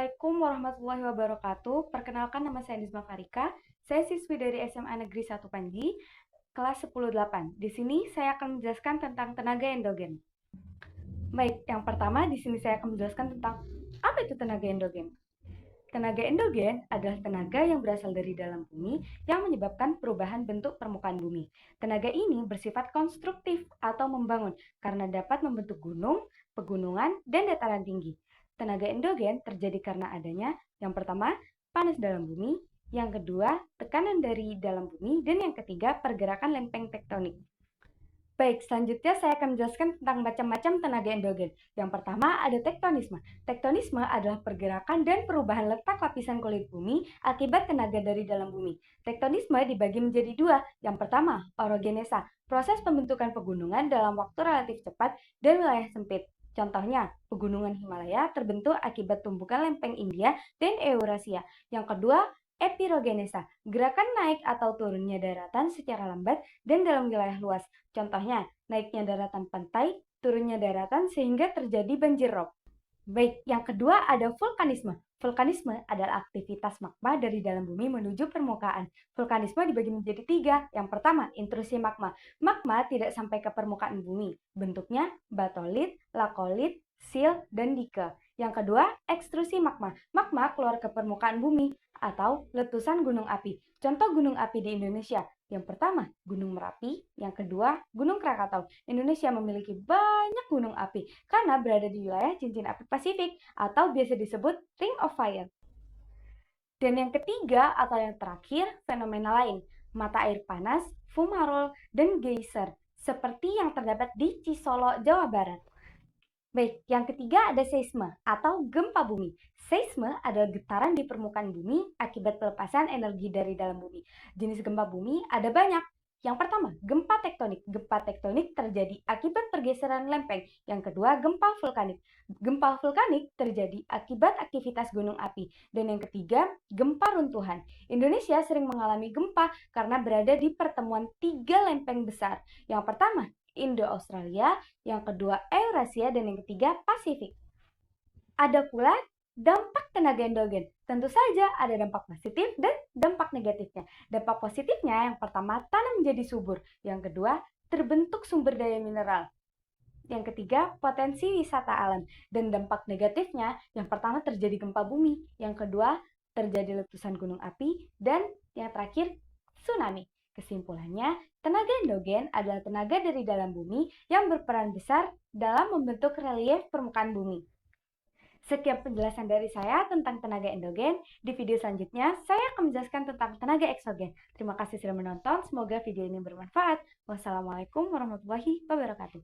Assalamualaikum warahmatullahi wabarakatuh. Perkenalkan, nama saya Nizma Farika. Saya siswi dari SMA Negeri 1 Panji, kelas 10-8. Di sini saya akan menjelaskan tentang tenaga endogen. Baik, yang pertama di sini saya akan menjelaskan tentang apa itu tenaga endogen. Tenaga endogen adalah tenaga yang berasal dari dalam bumi yang menyebabkan perubahan bentuk permukaan bumi. Tenaga ini bersifat konstruktif atau membangun karena dapat membentuk gunung, pegunungan, dan dataran tinggi. Tenaga endogen terjadi karena adanya yang pertama, panas dalam bumi, yang kedua, tekanan dari dalam bumi, dan yang ketiga, pergerakan lempeng tektonik. Baik, selanjutnya saya akan menjelaskan tentang macam-macam tenaga endogen. Yang pertama ada tektonisme. Tektonisme adalah pergerakan dan perubahan letak lapisan kulit bumi akibat tenaga dari dalam bumi. Tektonisme dibagi menjadi dua. Yang pertama, orogenesa, proses pembentukan pegunungan dalam waktu relatif cepat dan wilayah sempit. Contohnya, pegunungan Himalaya terbentuk akibat tumbukan lempeng India dan Eurasia. Yang kedua, epirogenesa, gerakan naik atau turunnya daratan secara lambat dan dalam wilayah luas. Contohnya, naiknya daratan pantai, turunnya daratan sehingga terjadi banjir rob. Baik, yang kedua ada vulkanisme. Vulkanisme adalah aktivitas magma dari dalam bumi menuju permukaan. Vulkanisme dibagi menjadi tiga. Yang pertama, intrusi magma. Magma tidak sampai ke permukaan bumi. Bentuknya batolit, lakolit, sil, dan dike. Yang kedua, ekstrusi magma. Magma keluar ke permukaan bumi atau letusan gunung api. Contoh gunung api di Indonesia. Yang pertama, Gunung Merapi. Yang kedua, Gunung Krakatau. Indonesia memiliki banyak gunung api karena berada di wilayah cincin api Pasifik atau biasa disebut Ring of Fire. Dan yang ketiga atau yang terakhir, fenomena lain, mata air panas, fumarole, dan geyser, seperti yang terdapat di Cisolo, Jawa Barat. Baik, yang ketiga ada seisme atau gempa bumi. Seisme adalah getaran di permukaan bumi akibat pelepasan energi dari dalam bumi. Jenis gempa bumi ada banyak. Yang pertama, gempa tektonik. Gempa tektonik terjadi akibat pergeseran lempeng. Yang kedua, gempa vulkanik. Gempa vulkanik terjadi akibat aktivitas gunung api. Dan yang ketiga, gempa runtuhan. Indonesia sering mengalami gempa karena berada di pertemuan tiga lempeng besar. Yang pertama, Indo-Australia, yang kedua Eurasia, dan yang ketiga Pasifik. Ada pula dampak tenaga endogen. Tentu saja ada dampak positif dan dampak negatifnya. Dampak positifnya yang pertama, tanah menjadi subur. Yang kedua, terbentuk sumber daya mineral. Yang ketiga, potensi wisata alam. Dan dampak negatifnya, yang pertama terjadi gempa bumi. Yang kedua, terjadi letusan gunung api. Dan yang terakhir, tsunami. Kesimpulannya, tenaga endogen adalah tenaga dari dalam bumi yang berperan besar dalam membentuk relief permukaan bumi. Sekian penjelasan dari saya tentang tenaga endogen. Di video selanjutnya, saya akan menjelaskan tentang tenaga eksogen. Terima kasih sudah menonton. Semoga video ini bermanfaat. Wassalamualaikum warahmatullahi wabarakatuh.